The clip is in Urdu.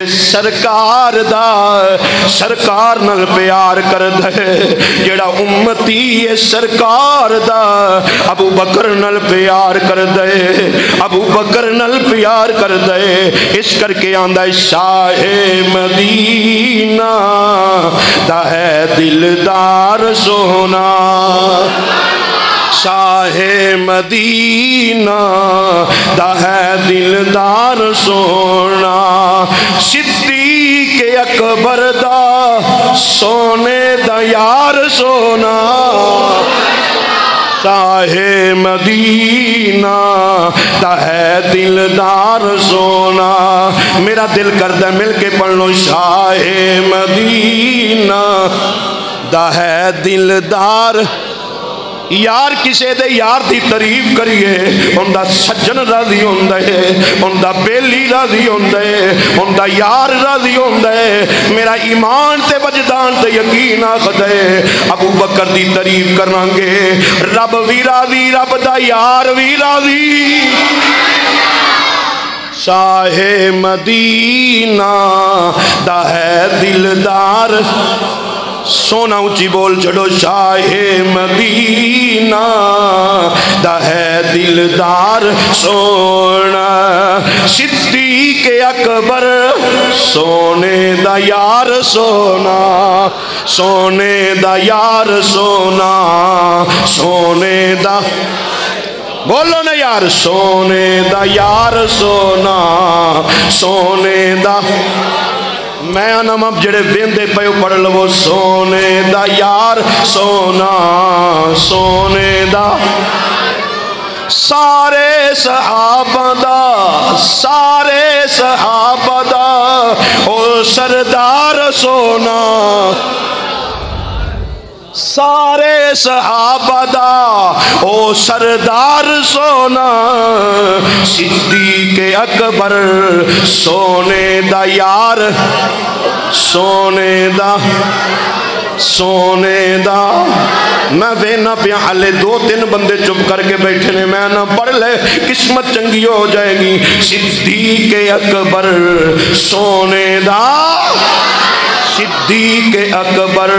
سرکار دا سرکار نال پیار کر دے جڑا امتی ہے سرکار دا ابو بکر نال پیار کر دے ابو بکر نال پیار کر دے اس کر کے آندا شاہ مدینہ دا ہے دلدار سونا شاہ مدینہ دا ہے دلدار سونا صدیق اکبر دا سونے دا یار سونا شاہ مدینہ دا ہے دلدار سونا میرا دل کردہ مل کے پڑھ لو شاہ مدینہ دا ہے دلدار یار کسے دے یار دی تعریف کریے ان دا سجن راضی ہوندے ان دا بیلی راضی ہوندے ان دا یار راضی ہوندے میرا ایمان تے وجدان تے یقین آخدے ابو بکر دی تعریف کرنانگے رب بھی راضی رب دا یار بھی راضی شاہ مدینہ دا ہے دلدار سونا اونچی بول چھڑو شاہ مدینہ دا ہے دلدار سونا صدیق اکبر سونے دا یار سونا سونے دا یار سونا سونے دا بولو نا یار سونے دا یار سونا سونے دا میں آنام اب جڑے بیندے پیو پڑھ لو سونے دا یار سونا سونے دا سارے صحابہ دا او سردار سونا سارے صحابہ دا او سردار سونا صدیق اکبر سونے دا یار سونے دا میں وینا پیا حالے دو تین بندے چپ کر کے بیٹھے نے میں نہ پڑھ لے قسمت چنگی ہو جائے گی صدیق اکبر سونے دا صدیق اکبر